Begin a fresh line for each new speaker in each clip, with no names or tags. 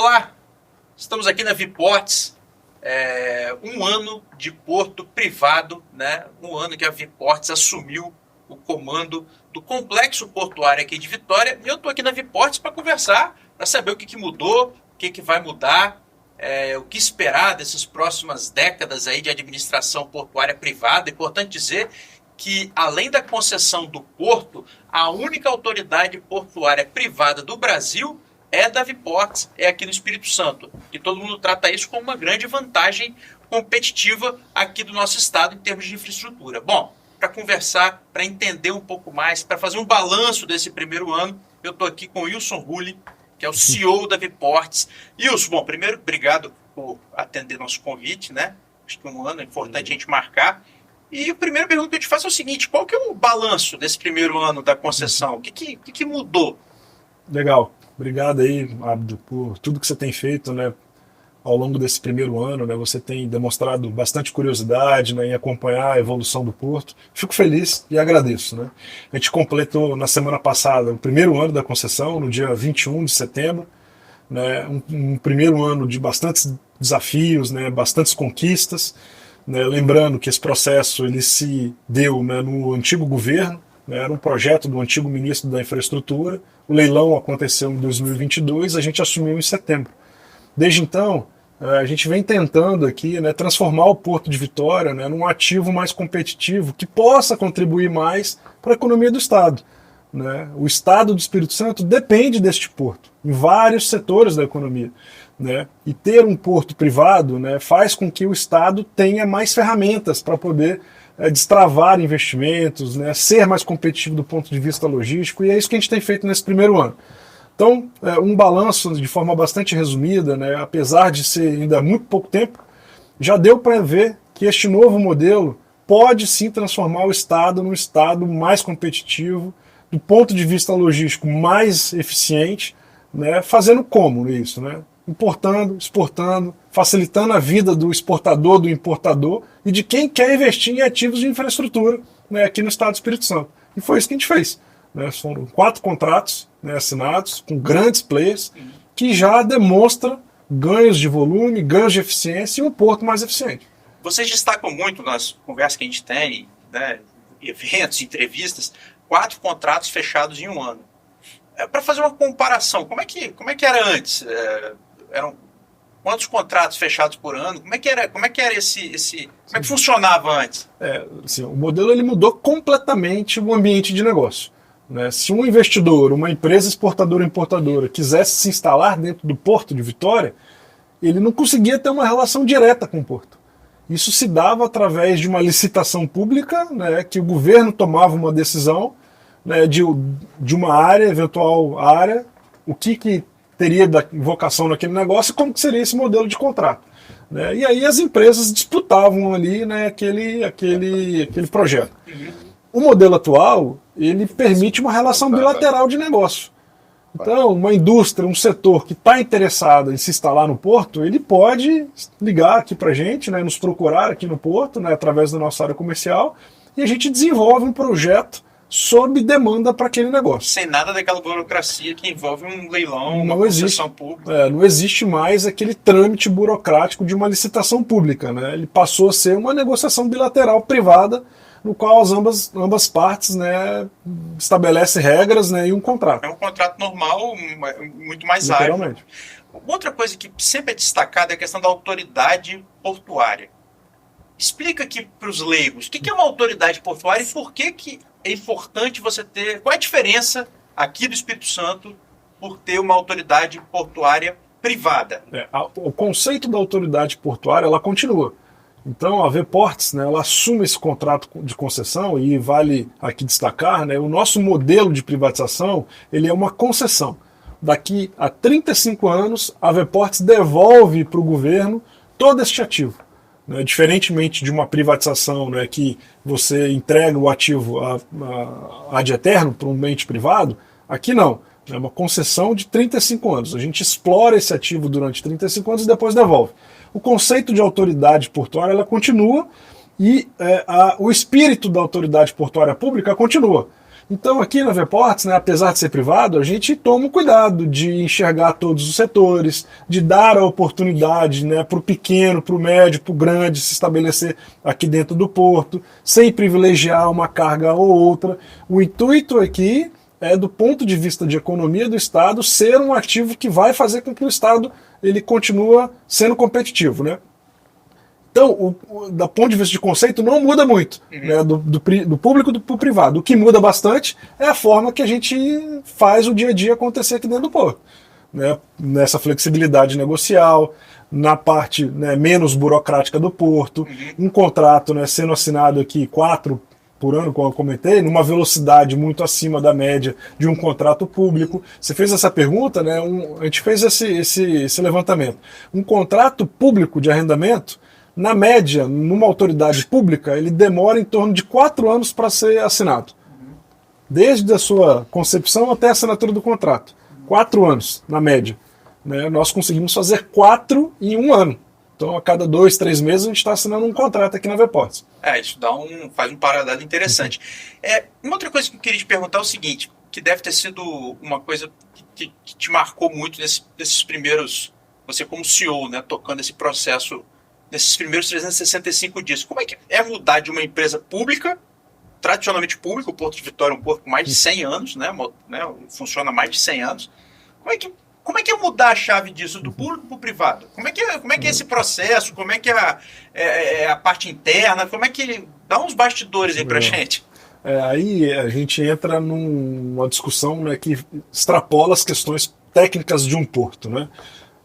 Olá, estamos aqui na Viports, um ano de porto privado, né? Um ano que a Viports assumiu o comando do complexo portuário aqui de Vitória, e eu estou aqui na Viports para conversar, para saber o que mudou, o que vai mudar, o que esperar dessas próximas décadas aí de administração portuária privada. É importante dizer que, além da concessão do porto, a única autoridade portuária privada do Brasil é da Viports, é aqui no Espírito Santo. E todo mundo trata isso como uma grande vantagem competitiva aqui do nosso estado em termos de infraestrutura. Bom, para conversar, para entender um pouco mais, para fazer um balanço desse primeiro ano, eu estou aqui com o Wilson Rulli, que é o CEO da Viports. Wilson, bom, primeiro, obrigado por atender nosso convite, né? Acho que um ano é importante a gente marcar. E a primeira pergunta que eu te faço é o seguinte: qual que é o balanço desse primeiro ano da concessão? O que mudou?
Legal. Obrigado aí, Abdo, por tudo que você tem feito, né, ao longo desse primeiro ano, né? Você tem demonstrado bastante curiosidade, né, em acompanhar a evolução do Porto. Fico feliz e agradeço, né? A gente completou na semana passada o primeiro ano da concessão, no dia 21 de setembro, né? Um primeiro ano de bastantes desafios, né, bastantes conquistas, né? Lembrando que esse processo ele se deu, né, no antigo governo, né? Era um projeto do antigo ministro da Infraestrutura. O leilão aconteceu em 2022, a gente assumiu em setembro. Desde então, a gente vem tentando aqui, né, transformar o Porto de Vitória, né, num ativo mais competitivo que possa contribuir mais para a economia do Estado, né? O Estado do Espírito Santo depende deste porto, em vários setores da economia, né? E ter um porto privado, né, faz com que o Estado tenha mais ferramentas para poder destravar investimentos, né, ser mais competitivo do ponto de vista logístico, e é isso que a gente tem feito nesse primeiro ano. Então, um balanço de forma bastante resumida, né, apesar de ser ainda muito pouco tempo, já deu para ver que este novo modelo pode sim transformar o Estado num Estado mais competitivo, do ponto de vista logístico mais eficiente, né, fazendo como isso, né? Importando, exportando, facilitando a vida do exportador, do importador e de quem quer investir em ativos de infraestrutura, né, aqui no estado do Espírito Santo. E foi isso que a gente fez, né? Foram 4 contratos, né, assinados com grandes players que já demonstram ganhos de volume, ganhos de eficiência e um porto mais eficiente.
Vocês destacam muito nas conversas que a gente tem, né, eventos, entrevistas, 4 contratos fechados em um ano. Para fazer uma comparação, como é que era antes? Eram quantos contratos fechados por ano? Como é que era como é que funcionava antes?
Assim, o modelo ele mudou completamente o ambiente de negócio, né? Se um investidor, uma empresa exportadora ou importadora quisesse se instalar dentro do Porto de Vitória, ele não conseguia ter uma relação direta com o Porto. Isso se dava através de uma licitação pública, né, que o governo tomava uma decisão, né, de uma área, eventual área, o que teria da vocação naquele negócio e como que seria esse modelo de contrato, né? E aí as empresas disputavam ali, né, aquele projeto. O modelo atual, ele permite uma relação bilateral de negócio. Então, uma indústria, um setor que está interessado em se instalar no Porto, ele pode ligar aqui para a gente, né, nos procurar aqui no Porto, né, através da nossa área comercial, e a gente desenvolve um projeto sob demanda para aquele negócio.
Sem nada daquela burocracia que envolve um leilão, uma concessão pública.
Não existe mais aquele trâmite burocrático de uma licitação pública, né? Ele passou a ser uma negociação bilateral privada, no qual ambas partes, né, estabelecem regras, né, e um contrato.
É um contrato normal, muito mais ágil. Outra coisa que sempre é destacada é a questão da autoridade portuária. Explica aqui para os leigos o que é uma autoridade portuária e por que é importante você ter. Qual é a diferença aqui do Espírito Santo por ter uma autoridade portuária privada?
O conceito da autoridade portuária ela continua. Então a Viports, né, ela assume esse contrato de concessão e vale aqui destacar, né, o nosso modelo de privatização ele é uma concessão. Daqui a 35 anos a Viports devolve para o governo todo este ativo. Né, diferentemente de uma privatização, né, que você entrega o ativo ad eterno para um ente privado, aqui não. É uma concessão de 35 anos. A gente explora esse ativo durante 35 anos e depois devolve. O conceito de autoridade portuária ela continua e o espírito da autoridade portuária pública continua. Então aqui na Vports, né, apesar de ser privado, a gente toma o cuidado de enxergar todos os setores, de dar a oportunidade, né, para o pequeno, para o médio, para o grande se estabelecer aqui dentro do porto, sem privilegiar uma carga ou outra. O intuito aqui é, do ponto de vista de economia do Estado, ser um ativo que vai fazer com que o Estado ele continue sendo competitivo, né? Então, do ponto de vista de conceito, não muda muito, né, do público para o privado. O que muda bastante é a forma que a gente faz o dia a dia acontecer aqui dentro do porto. Né, nessa flexibilidade negocial, na parte, né, menos burocrática do porto, um contrato, né, sendo assinado aqui 4 por ano, como eu comentei, numa velocidade muito acima da média de um contrato público. Você fez essa pergunta, né, a gente fez esse levantamento. Um contrato público de arrendamento, na média, numa autoridade pública, ele demora em torno de 4 anos para ser assinado. Desde a sua concepção até a assinatura do contrato. 4 anos, na média. Né? Nós conseguimos fazer 4 em 1 ano. Então, a cada 2, 3 meses, a gente está assinando um contrato aqui na Vports.
Isso faz um paralelo interessante. Uma outra coisa que eu queria te perguntar é o seguinte, que deve ter sido uma coisa que te marcou muito nesses primeiros, você como CEO, né, tocando esse processo nesses primeiros 365 dias. Como é que é mudar de uma empresa pública, tradicionalmente pública, o Porto de Vitória é um porto com mais de 100 anos, né, funciona há mais de 100 anos. Como é que é mudar a chave disso, do público para o privado? Como é que é esse processo? Como é que é a parte interna? Como é que... Dá uns bastidores aí pra gente.
Aí a gente entra numa discussão, né, que extrapola as questões técnicas de um porto, né?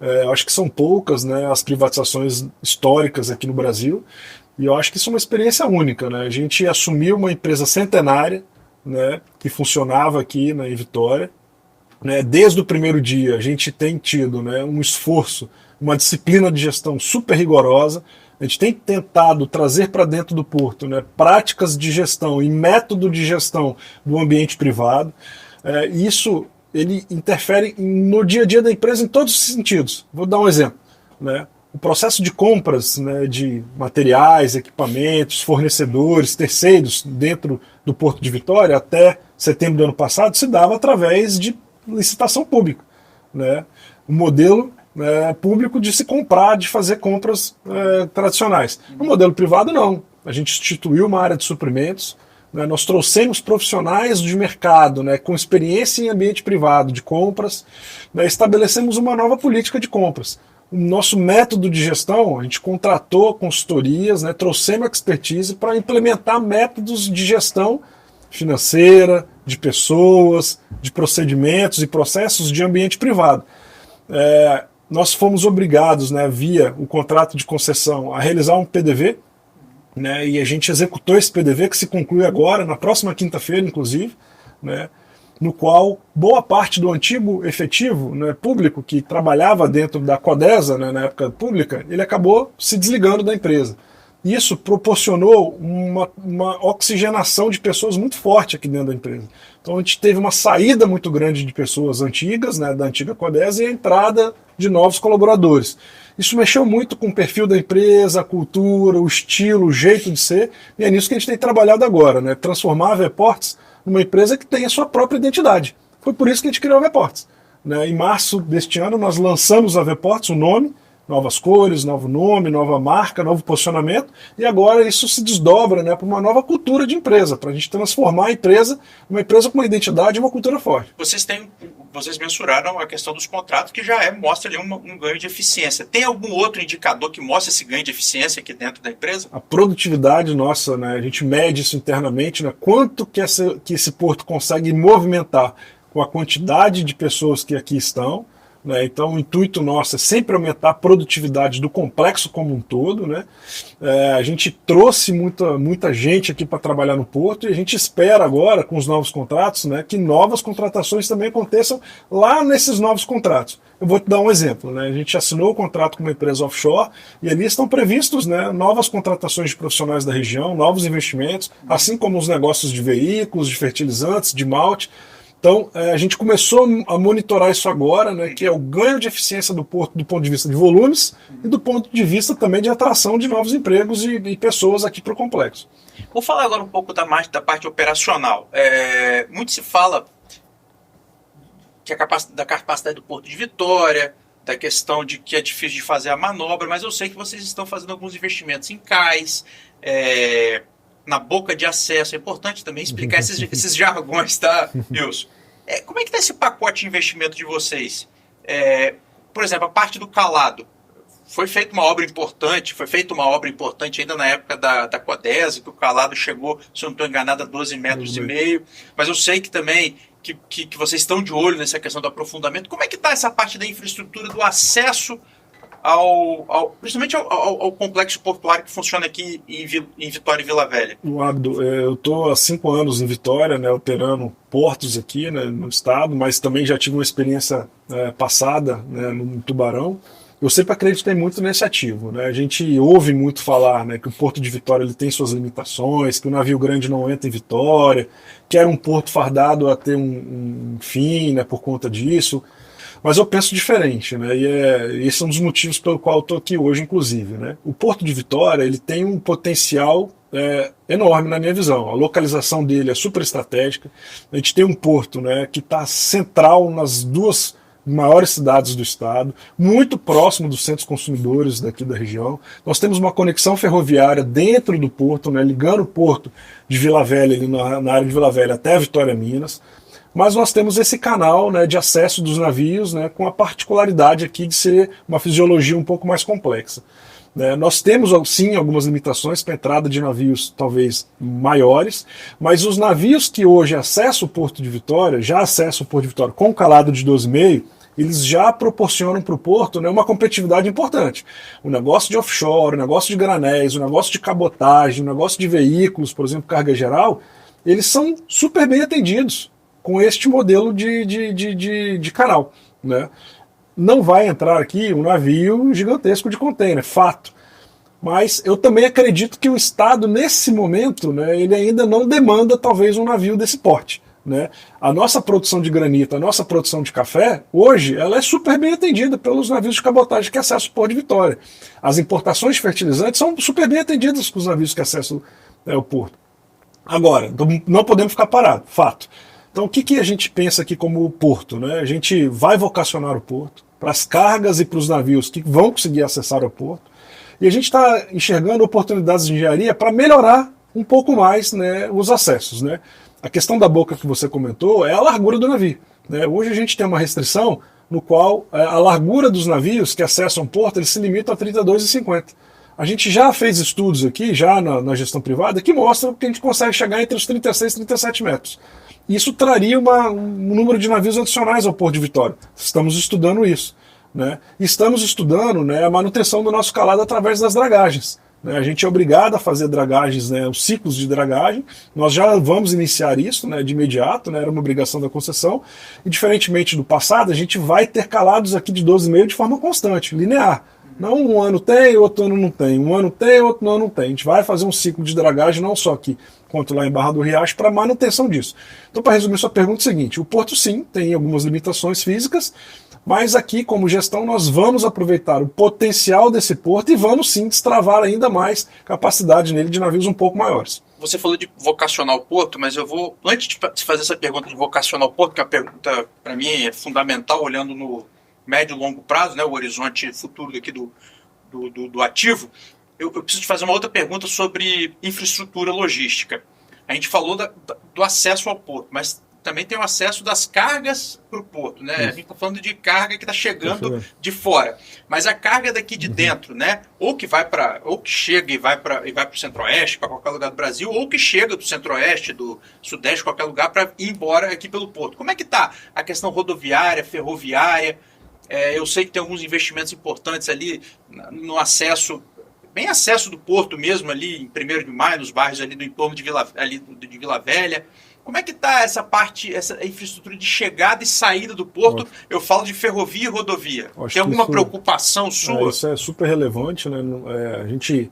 Eu acho que são poucas, né, as privatizações históricas aqui no Brasil, e eu acho que isso é uma experiência única, né? A gente assumiu uma empresa centenária, né, que funcionava aqui, né, em Vitória, né? Desde o primeiro dia a gente tem tido, né, um esforço, uma disciplina de gestão super rigorosa. A gente tem tentado trazer para dentro do porto, né, práticas de gestão e método de gestão do ambiente privado. Isso ele interfere no dia a dia da empresa em todos os sentidos. Vou dar um exemplo. Né? O processo de compras, né, de materiais, equipamentos, fornecedores, terceiros dentro do Porto de Vitória, até setembro do ano passado, se dava através de licitação pública. Né? O modelo público de se comprar, de fazer compras tradicionais. No modelo privado, não. A gente instituiu uma área de suprimentos. Nós trouxemos profissionais de mercado, né, com experiência em ambiente privado de compras, né, estabelecemos uma nova política de compras. O nosso método de gestão, a gente contratou consultorias, né, trouxemos expertise para implementar métodos de gestão financeira, de pessoas, de procedimentos e processos de ambiente privado. Nós fomos obrigados, né, via o contrato de concessão, a realizar um PDV, né, e a gente executou esse PDV que se conclui agora, na próxima quinta-feira, inclusive, né, no qual boa parte do antigo efetivo, né, público que trabalhava dentro da Codesa, né, na época pública, ele acabou se desligando da empresa. Isso proporcionou uma oxigenação de pessoas muito forte aqui dentro da empresa. Então a gente teve uma saída muito grande de pessoas antigas, né, da antiga Codesa, e a entrada de novos colaboradores. Isso mexeu muito com o perfil da empresa, a cultura, o estilo, o jeito de ser, e é nisso que a gente tem trabalhado agora, né? Transformar a Vports numa empresa que tem a sua própria identidade. Foi por isso que a gente criou a Vports. Né? Em março deste ano nós lançamos a Vports, o nome, novas cores, novo nome, nova marca, novo posicionamento, e agora isso se desdobra, né, para uma nova cultura de empresa, para a gente transformar a empresa numa empresa com uma identidade e uma cultura forte.
Vocês mensuraram a questão dos contratos, que já mostra ali um ganho de eficiência. Tem algum outro indicador que mostra esse ganho de eficiência aqui dentro da empresa?
A produtividade nossa, né, a gente mede isso internamente, né, quanto que esse porto consegue movimentar com a quantidade de pessoas que aqui estão. Né? Então o intuito nosso é sempre aumentar a produtividade do complexo como um todo. Né? A gente trouxe muita gente aqui para trabalhar no porto, e a gente espera agora, com os novos contratos, né, que novas contratações também aconteçam lá nesses novos contratos. Eu vou te dar um exemplo. Né? A gente assinou o contrato com uma empresa offshore e ali estão previstos, né, novas contratações de profissionais da região, novos investimentos, assim como os negócios de veículos, de fertilizantes, de malte. Então, a gente começou a monitorar isso agora, né, que é o ganho de eficiência do porto do ponto de vista de volumes e do ponto de vista também de atração de novos empregos e pessoas aqui para o complexo.
Vou falar agora um pouco da parte operacional. Muito se fala que da capacidade do Porto de Vitória, da questão de que é difícil de fazer a manobra, mas eu sei que vocês estão fazendo alguns investimentos em cais, na boca de acesso. É importante também explicar esses jargões, tá, Wilson? Como é que está esse pacote de investimento de vocês? Por exemplo, a parte do calado. Foi feita uma obra importante ainda na época da Codese, que o calado chegou, se eu não estou enganado, a 12 metros e meio. Mas eu sei que também que vocês estão de olho nessa questão do aprofundamento. Como é que está essa parte da infraestrutura, do acesso principalmente ao complexo portuário que funciona aqui em Vitória e Vila Velha?
Abdo, eu estou há 5 anos em Vitória, né, operando portos aqui, né, no estado, mas também já tive uma experiência passada, né, no Tubarão. Eu sempre acreditei muito nesse ativo, né? A gente ouve muito falar, né, que o Porto de Vitória ele tem suas limitações, que o navio grande não entra em Vitória, que era um porto fardado a ter um fim, né, por conta disso. Mas eu penso diferente, né? E esse é um dos motivos pelo qual eu estou aqui hoje, inclusive, né? O Porto de Vitória ele tem um potencial enorme na minha visão. A localização dele é super estratégica. A gente tem um porto, né, que está central nas duas maiores cidades do estado, muito próximo dos centros consumidores daqui da região. Nós temos uma conexão ferroviária dentro do porto, né, ligando o porto de Vila Velha, ali na área de Vila Velha, até Vitória, Minas. Mas nós temos esse canal, né, de acesso dos navios, né, com a particularidade aqui de ser uma fisiologia um pouco mais complexa. Nós temos, sim, algumas limitações para a entrada de navios talvez maiores, mas os navios que hoje acessam o Porto de Vitória, já acessam o Porto de Vitória com calado de 12,5, eles já proporcionam para o Porto, né, uma competitividade importante. O negócio de offshore, o negócio de granéis, o negócio de cabotagem, o negócio de veículos, por exemplo, carga geral, eles são super bem atendidos com este modelo de canal, né? Não vai entrar aqui um navio gigantesco de container, fato. Mas eu também acredito que o Estado, nesse momento, né, ele ainda não demanda talvez um navio desse porte, né? A nossa produção de granito, a nossa produção de café, hoje, ela é super bem atendida pelos navios de cabotagem que acessam o Porto de Vitória. As importações de fertilizantes são super bem atendidas com os navios que acessam o porto. Agora, não podemos ficar parados, fato. Então, o que a gente pensa aqui como porto, né? A gente vai vocacionar o porto para as cargas e para os navios que vão conseguir acessar o porto. E a gente está enxergando oportunidades de engenharia para melhorar um pouco mais, né, os acessos, né? A questão da boca que você comentou é a largura do navio, né? Hoje a gente tem uma restrição no qual a largura dos navios que acessam o porto eles se limitam a 32,50. A gente já fez estudos aqui, já na gestão privada, que mostram que a gente consegue chegar entre os 36 e 37 metros. Isso traria um número de navios adicionais ao Porto de Vitória. Estamos estudando isso, né? Estamos estudando, né, a manutenção do nosso calado através das dragagens, né? A gente é obrigado a fazer dragagens, né, os ciclos de dragagem. Nós já vamos iniciar isso, né, de imediato, né, era uma obrigação da concessão. E diferentemente do passado, a gente vai ter calados aqui de 12,5 de forma constante, linear. Não um ano tem, outro ano não tem. Um ano tem, outro ano não tem. A gente vai fazer um ciclo de dragagem, não só aqui, quanto lá em Barra do Riacho, para manutenção disso. Então, para resumir sua pergunta, é o seguinte: o Porto, sim, tem algumas limitações físicas, mas aqui, como gestão, nós vamos aproveitar o potencial desse porto e vamos, sim, destravar ainda mais capacidade nele de navios um pouco maiores.
Você falou de vocacionar o porto, mas eu vou, antes de fazer essa pergunta de vocacionar o porto, que a pergunta, para mim, é fundamental, olhando no médio e longo prazo, né, o horizonte futuro aqui do ativo, eu preciso te fazer uma outra pergunta sobre infraestrutura logística. A gente falou do acesso ao porto, mas também tem o acesso das cargas para o porto, né? A gente está falando de carga que está chegando de fora, mas a carga daqui de dentro, né? Ou que chega e vai para o Centro-Oeste, para qualquer lugar do Brasil, ou que chega do Centro-Oeste, do Sudeste, qualquer lugar, para ir embora aqui pelo porto. Como é que está a questão rodoviária, ferroviária? Eu sei que tem alguns investimentos importantes ali no acesso, bem acesso do porto mesmo, ali em 1º de Maio, nos bairros ali do entorno de Vila Velha. Como é que está essa parte, essa infraestrutura de chegada e saída do porto? Eu falo de ferrovia e rodovia. Tem alguma preocupação sua?
Isso é super relevante, né? A gente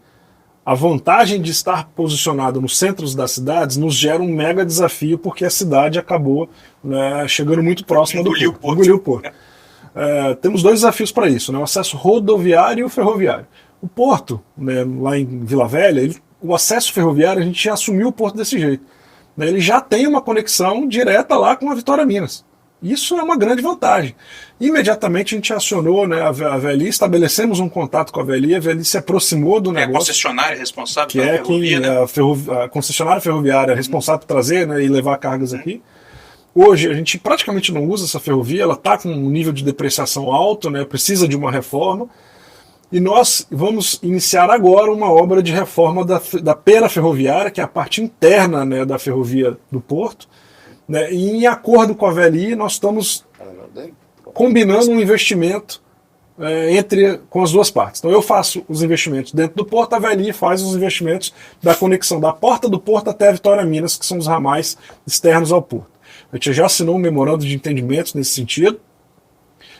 a vantagem de estar posicionado nos centros das cidades nos gera um mega desafio, porque a cidade acabou, né, chegando muito próxima do porto. Engoliu o porto. Temos dois desafios para isso, né, o acesso rodoviário e o ferroviário. O porto, né, lá em Vila Velha, o acesso ferroviário, a gente já assumiu o porto desse jeito. Né, ele já tem uma conexão direta lá com a Vitória Minas. Isso é uma grande vantagem. Imediatamente a gente acionou, né, a VLI, estabelecemos um contato com a VLI se aproximou do negócio.
É a concessionária responsável
que é quem, né? A concessionária ferroviária responsável por trazer, né, e levar cargas aqui. Hoje a gente praticamente não usa essa ferrovia, ela está com um nível de depreciação alto, né, precisa de uma reforma. E nós vamos iniciar agora uma obra de reforma da pera ferroviária, que é a parte interna, né, da ferrovia do porto. Né, e em acordo com a VLI, nós estamos combinando um investimento com as duas partes. Então eu faço os investimentos dentro do porto, a VLI faz os investimentos da conexão da porta do porto até a Vitória Minas, que são os ramais externos ao porto. A gente já assinou um memorando de entendimentos nesse sentido.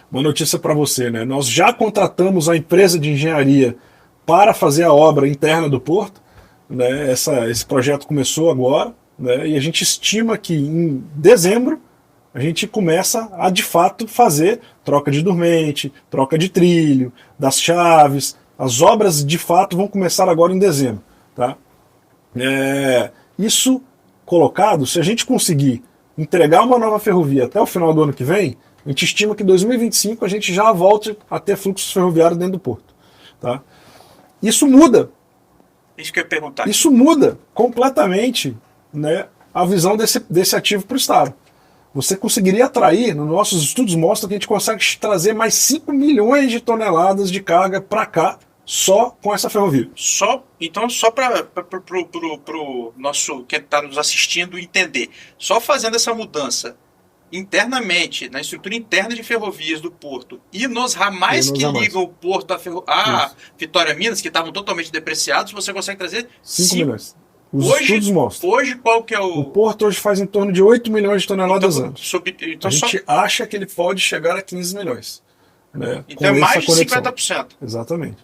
Uma notícia para você, né? Nós já contratamos a empresa de engenharia para fazer a obra interna do porto. Né? Esse projeto começou agora. Né, e a gente estima que em dezembro a gente começa a de fato fazer troca de dormente, troca de trilho, das chaves. As obras de fato vão começar agora em dezembro. Tá? Isso colocado, se a gente conseguir entregar uma nova ferrovia até o final do ano que vem, a gente estima que em 2025 a gente já volte a ter fluxos ferroviários dentro do porto. Tá? Isso muda.
Isso que eu ia perguntar.
Isso muda completamente, né, a visão desse ativo para o Estado. Você conseguiria atrair, nos nossos estudos mostram que a gente consegue trazer mais 5 milhões de toneladas de carga para cá, só com essa ferrovia.
Então, só para o nosso, quem está nos assistindo, entender, só fazendo essa mudança internamente, na estrutura interna de ferrovias do porto e nos ramais que ligam o porto à Vitória Minas, que estavam totalmente depreciados, você consegue trazer
5 milhões. Os estudos mostram.
Hoje, qual que é o...
O porto hoje faz em torno de 8 milhões de toneladas ano.
Então,
a gente acha que ele pode chegar a 15 milhões. Né,
então é mais de 50%.
Exatamente.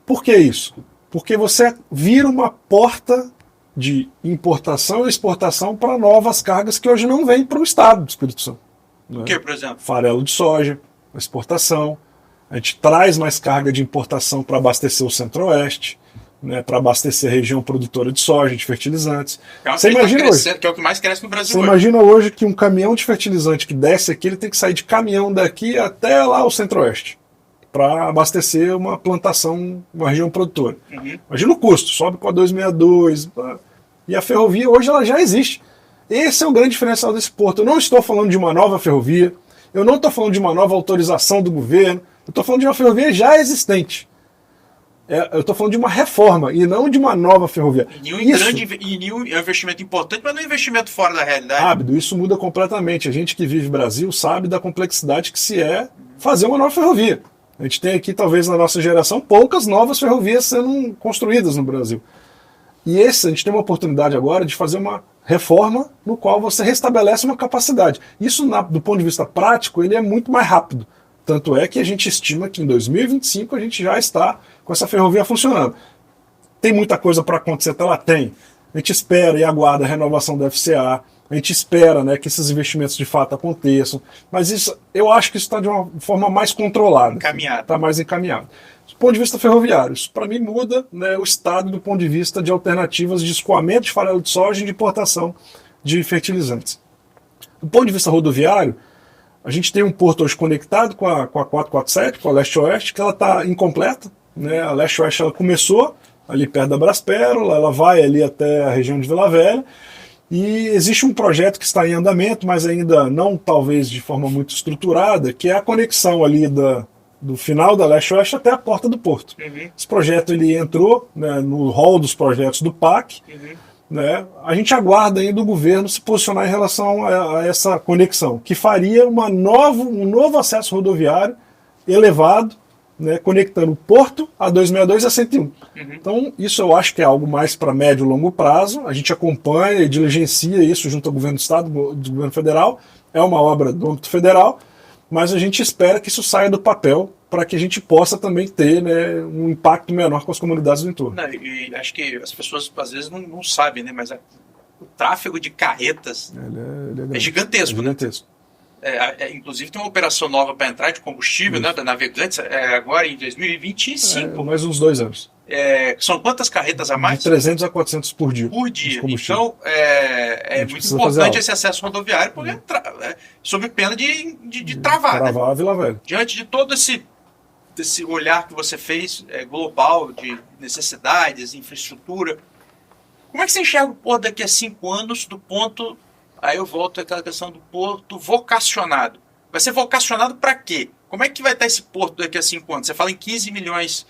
Por que isso? Porque você vira uma porta de importação e exportação para novas cargas que hoje não vêm para o estado do Espírito Santo. Né?
O que, por exemplo?
Farelo de soja, exportação. A gente traz mais carga de importação para abastecer o Centro-Oeste. Né, para abastecer a região produtora de soja, de fertilizantes. Você imagina hoje,
que é o que mais cresce no Brasil.
Você imagina hoje que um caminhão de fertilizante que desce aqui, ele tem que sair de caminhão daqui até lá o Centro-Oeste para abastecer uma plantação, uma região produtora. Imagina o custo, sobe com a 262. E a ferrovia hoje ela já existe. Esse é o grande diferencial desse porto. Eu não estou falando de uma nova ferrovia, eu não estou falando de uma nova autorização do governo, eu estou falando de uma ferrovia já existente. Eu estou falando de uma reforma e não de uma nova ferrovia.
E um investimento importante, mas não é um investimento fora da realidade.
Ábido, isso muda completamente. A gente que vive no Brasil sabe da complexidade que se é fazer uma nova ferrovia. A gente tem aqui, talvez na nossa geração, poucas novas ferrovias sendo construídas no Brasil. E a gente tem uma oportunidade agora de fazer uma reforma no qual você restabelece uma capacidade. Isso, do ponto de vista prático, ele é muito mais rápido. Tanto é que a gente estima que em 2025 a gente já está com essa ferrovia funcionando. Tem muita coisa para acontecer até lá? Tem. A gente espera e aguarda a renovação da FCA, a gente espera, né, que esses investimentos de fato aconteçam, mas isso, eu acho que isso está de uma forma mais controlada.
Encaminhado.
Está mais encaminhado. Do ponto de vista ferroviário, isso para mim muda, né, o estado do ponto de vista de alternativas de escoamento de farelo de soja e de importação de fertilizantes. Do ponto de vista rodoviário, a gente tem um porto hoje conectado com a 447, com a Leste-Oeste, que ela está incompleta. Né? A Leste-Oeste ela começou ali perto da Braspérola, ela vai ali até a região de Vila Velha, e existe um projeto que está em andamento, mas ainda não talvez de forma muito estruturada, que é a conexão ali do final da Leste-Oeste até a porta do porto. Esse projeto ele entrou, né, no hall dos projetos do PAC. Né? A gente aguarda ainda o governo se posicionar em relação a essa conexão, que faria um novo acesso rodoviário elevado, né, conectando o porto a 262 e a 101. Então, isso eu acho que é algo mais para médio e longo prazo. A gente acompanha e diligencia isso junto ao governo do Estado, do governo federal. É uma obra do âmbito federal, mas a gente espera que isso saia do papel para que a gente possa também ter, né, um impacto menor com as comunidades do entorno.
Não, e acho que as pessoas às vezes não sabem, né? Mas o tráfego de carretas
Ele
é gigantesco.
É gigantesco.
Inclusive tem uma operação nova para entrar de combustível, né, da Navegantes, agora em 2025.
Mais uns 2 anos.
São quantas carretas a mais?
De 300 a 400 por dia.
Por dia. Então, é muito importante esse acesso rodoviário, porque sob pena de travar.
Travar a Vila Velha.
Diante de todo esse olhar que você fez, global, de necessidades, infraestrutura, como é que você enxerga o porto daqui a 5 anos do ponto... Aí eu volto àquela questão do porto vocacionado. Vai ser vocacionado para quê? Como é que vai estar esse porto daqui a 5 anos? Você fala em 15 milhões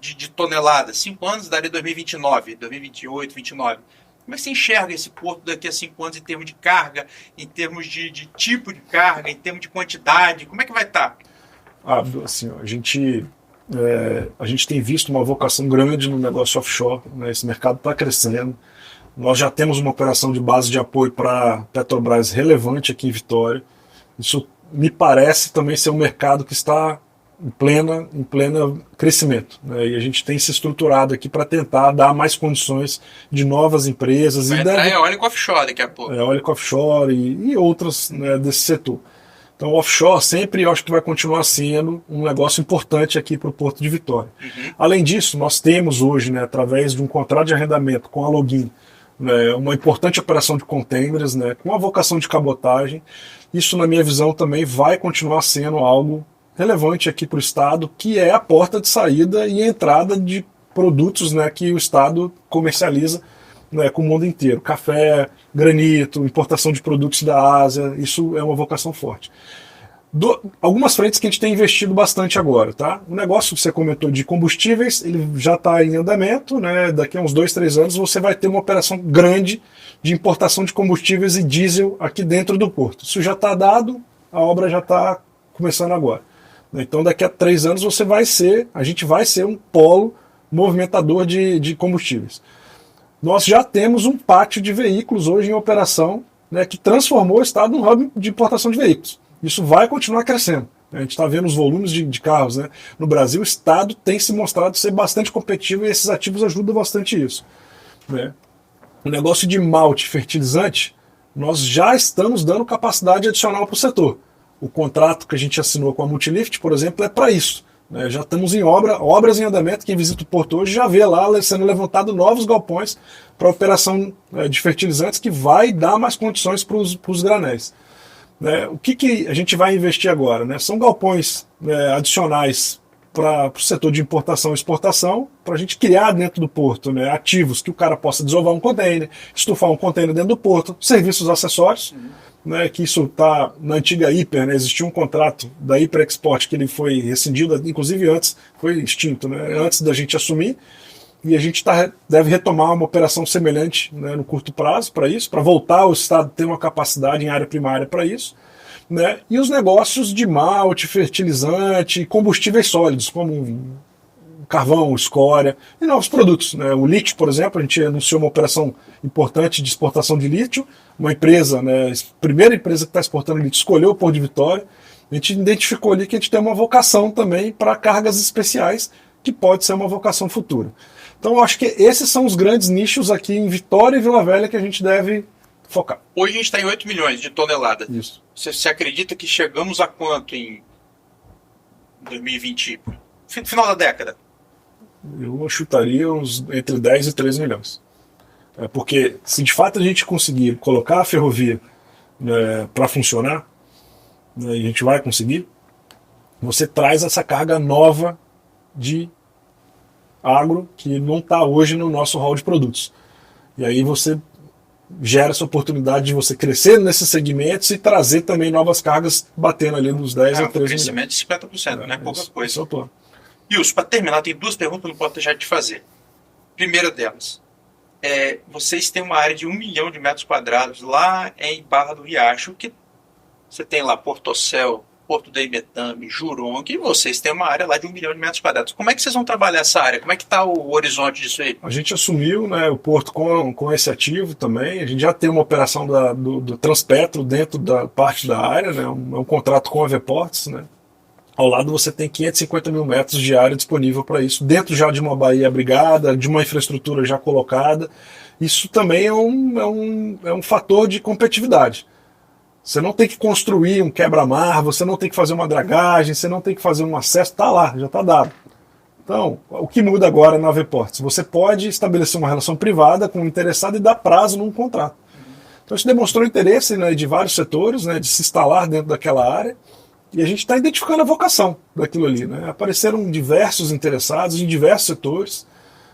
de toneladas. 5 anos daria 2029, 2028, 2029. Como é que você enxerga esse porto daqui a 5 anos em termos de carga, em termos de tipo de carga, em termos de quantidade? Como é que vai estar?
Assim, a gente tem visto uma vocação grande no negócio offshore, né? Esse mercado está crescendo. Nós já temos uma operação de base de apoio para Petrobras relevante aqui em Vitória. Isso me parece também ser um mercado que está em plena crescimento, né? E a gente tem se estruturado aqui para tentar dar mais condições de novas empresas.
Vai entrar eólico offshore daqui a pouco.
Eólico offshore e outras, né, desse setor. Então, o offshore sempre eu acho que vai continuar sendo um negócio importante aqui para o Porto de Vitória.
Uhum.
Além disso, nós temos hoje, né, através de um contrato de arrendamento com a Login, né, uma importante operação de containers, né, com a vocação de cabotagem. Isso, na minha visão, também vai continuar sendo algo relevante aqui para o Estado, que é a porta de saída e entrada de produtos, né, que o Estado comercializa, né, com o mundo inteiro. Café, granito, importação de produtos da Ásia, isso é uma vocação forte. Algumas frentes que a gente tem investido bastante agora, tá? O negócio que você comentou de combustíveis, ele já está em andamento, né? Daqui a uns 2, 3 anos você vai ter uma operação grande de importação de combustíveis e diesel aqui dentro do porto. Isso já está dado, a obra já está começando agora. Então daqui a 3 anos a gente vai ser um polo movimentador de combustíveis. Nós já temos um pátio de veículos hoje em operação, né, que transformou o Estado num hub de importação de veículos. Isso vai continuar crescendo. A gente está vendo os volumes de carros, né? No Brasil, o Estado tem se mostrado ser bastante competitivo e esses ativos ajudam bastante isso, né? O negócio de malte fertilizante, nós já estamos dando capacidade adicional para o setor. O contrato que a gente assinou com a Multilift, por exemplo, é para isso, né? Já estamos em obras em andamento. Quem visita o porto hoje já vê lá sendo levantado novos galpões para operação de fertilizantes que vai dar mais condições para os granéis. O que a gente vai investir agora, né? São galpões adicionais para o setor de importação e exportação, para a gente criar dentro do porto, né, ativos que o cara possa desovar um container, estufar um container dentro do porto, serviços acessórios, né, que isso está na antiga Hiper, né? Existia um contrato da Hiper Export que ele foi rescindido, inclusive antes, foi extinto, né, antes da gente assumir. E a gente deve retomar uma operação semelhante, né, no curto prazo para isso, para voltar ao Estado ter uma capacidade em área primária para isso, né? E os negócios de malte, fertilizante, combustíveis sólidos, como carvão, escória e novos produtos, né? O lítio, por exemplo, a gente anunciou uma operação importante de exportação de lítio, uma empresa, né, a primeira empresa que está exportando lítio escolheu o Porto de Vitória. A gente identificou ali que a gente tem uma vocação também para cargas especiais, que pode ser uma vocação futura. Então, eu acho que esses são os grandes nichos aqui em Vitória e Vila Velha que a gente deve focar.
Hoje a gente está em 8 milhões de toneladas.
Isso.
Você acredita que chegamos a quanto em 2020? Final da década?
Eu chutaria entre 10 e 13 milhões. Porque se de fato a gente conseguir colocar a ferrovia, né, para funcionar, né, e a gente vai conseguir, você traz essa carga nova de agro que não está hoje no nosso hall de produtos. E aí você gera essa oportunidade de você crescer nesses segmentos e trazer também novas cargas batendo ali nos 10 a 13 milhões.
Crescimento de 50%, né? Pouca coisa.
Esse é o plano.
Wilson, para terminar, tem 2 perguntas que eu não posso deixar de fazer. Primeira delas, vocês têm uma área de 1 milhão de metros quadrados lá em Barra do Riacho, que você tem lá Portocel, Porto da Imetame, Juron, que vocês têm uma área lá de 1 milhão de metros quadrados. Como é que vocês vão trabalhar essa área? Como é que está o horizonte disso aí?
A gente assumiu, né, o porto com esse ativo também. A gente já tem uma operação do Transpetro dentro da parte da área, né, um contrato com a Veports, né, Ao lado você tem 550 mil metros de área disponível para isso, dentro já de uma baía abrigada, de uma infraestrutura já colocada. Isso também é um fator de competitividade. Você não tem que construir um quebra-mar, você não tem que fazer uma dragagem, você não tem que fazer um acesso, está lá, já está dado. Então, o que muda agora na Vports? Você pode estabelecer uma relação privada com o interessado e dar prazo num contrato. Então isso demonstrou interesse, né, de vários setores, né, de se instalar dentro daquela área, e a gente está identificando a vocação daquilo ali. Né? Apareceram diversos interessados em diversos setores,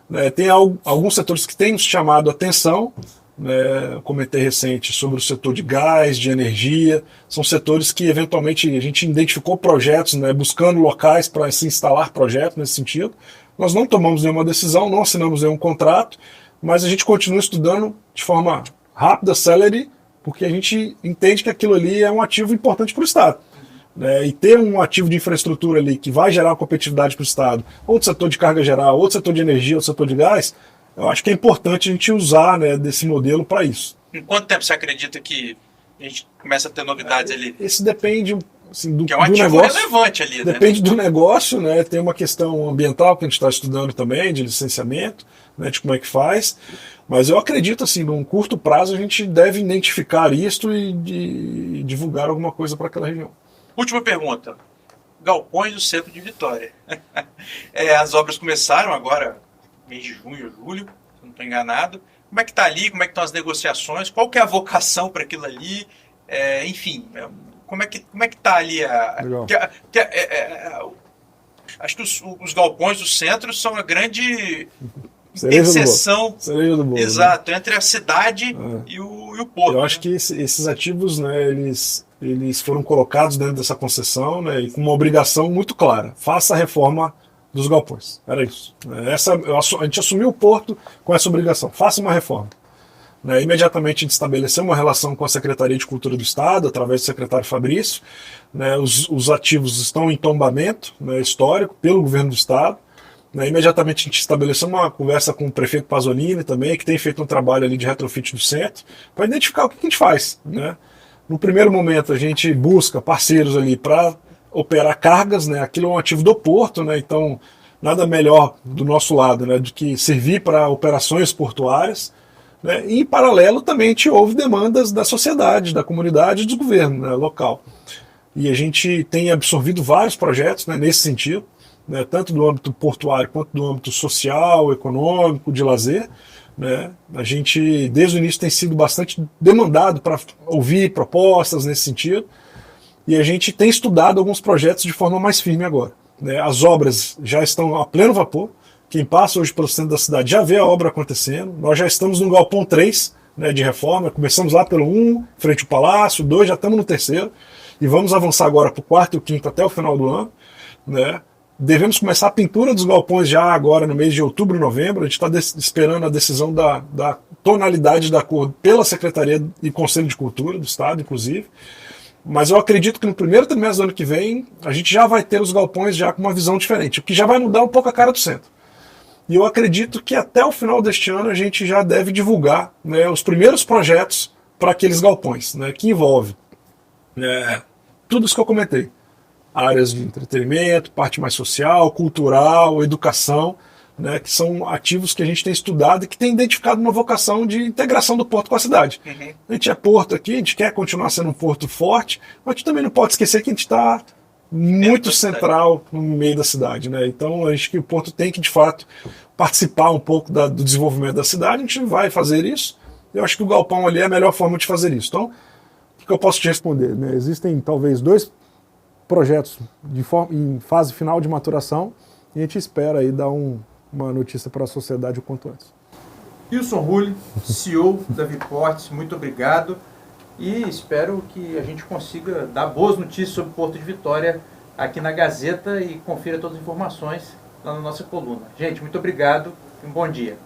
né? Tem alguns setores que têm chamado a atenção, né? Eu comentei recente sobre o setor de gás, de energia, são setores que eventualmente a gente identificou projetos, né, buscando locais para se instalar projetos nesse sentido. Nós não tomamos nenhuma decisão, não assinamos nenhum contrato, mas a gente continua estudando de forma rápida, célere, porque a gente entende que aquilo ali é um ativo importante para o Estado. Né, e ter um ativo de infraestrutura ali que vai gerar uma competitividade para o Estado, outro setor de carga geral, outro setor de energia, outro setor de gás, eu acho que é importante a gente usar, né, desse modelo para isso.
Em quanto tempo você acredita que a gente começa a ter novidades ali?
Esse depende assim, do,
que é um
do
ativo
negócio.
relevante ali,
Depende
né?
do negócio, né? Tem uma questão ambiental que a gente está estudando também, de licenciamento, né, de como é que faz. Mas eu acredito, assim, num curto prazo a gente deve identificar isso e divulgar alguma coisa para aquela região.
Última pergunta. Galpões do centro de Vitória. As obras começaram agora, mês de junho, julho, se não estou enganado. Como é que está ali? Como é que estão as negociações? Qual que é a vocação para aquilo ali? Enfim, como é que está ali? Acho que os galpões do centro são a grande interseção, exato, né? Entre a cidade e o porto.
Eu acho que esses ativos, né, eles foram colocados dentro dessa concessão, né, e com uma obrigação muito clara: faça a reforma dos galpões. Era isso. A gente assumiu o porto com essa obrigação: faça uma reforma. Né, imediatamente a gente estabeleceu uma relação com a Secretaria de Cultura do Estado, através do secretário Fabrício. Né, os ativos estão em tombamento, né, histórico pelo governo do Estado. Né, imediatamente a gente estabeleceu uma conversa com o prefeito Pasolini também, que tem feito um trabalho ali de retrofit do centro, para identificar o que a gente faz. Né? No primeiro momento a gente busca parceiros ali para operar cargas, né? Aquilo é um ativo do porto, né? Então nada melhor do nosso lado, né, do que servir para operações portuárias. Né? E em paralelo também a gente ouve demandas da sociedade, da comunidade e do governo, né, local. E a gente tem absorvido vários projetos, né, nesse sentido. Né, tanto do âmbito portuário quanto do âmbito social, econômico, de lazer. Né. A gente, desde o início, tem sido bastante demandado para ouvir propostas nesse sentido, e a gente tem estudado alguns projetos de forma mais firme agora. Né. As obras já estão a pleno vapor, quem passa hoje pelo centro da cidade já vê a obra acontecendo, nós já estamos no Galpão 3, né, de reforma, começamos lá pelo 1, frente ao Palácio, 2, já estamos no 3º, e vamos avançar agora para o 4º e o 5º até o final do ano. Né. Devemos começar a pintura dos galpões já agora no mês de outubro e novembro. A gente está esperando a decisão da tonalidade da cor pela Secretaria e Conselho de Cultura do Estado, inclusive. Mas eu acredito que no primeiro trimestre do ano que vem a gente já vai ter os galpões já com uma visão diferente, o que já vai mudar um pouco a cara do centro. E eu acredito que até o final deste ano a gente já deve divulgar, né, os primeiros projetos para aqueles galpões, né, que envolve tudo isso que eu comentei. Áreas de entretenimento, parte mais social, cultural, educação, né, que são ativos que a gente tem estudado e que tem identificado uma vocação de integração do porto com a cidade. Uhum. A gente é porto aqui, a gente quer continuar sendo um porto forte, mas a gente também não pode esquecer que a gente está muito central no meio da cidade. Né? Então, acho que o porto tem que, de fato, participar um pouco do desenvolvimento da cidade. A gente vai fazer isso. Eu acho que o galpão ali é a melhor forma de fazer isso. Então, o que eu posso te responder? Né? Existem, talvez, 2 projetos em fase final de maturação, e a gente espera aí dar uma notícia para a sociedade o quanto antes.
Wilson Rulli, CEO da Vports, muito obrigado, e espero que a gente consiga dar boas notícias sobre o Porto de Vitória aqui na Gazeta, e confira todas as informações lá na nossa coluna. Gente, muito obrigado e um bom dia.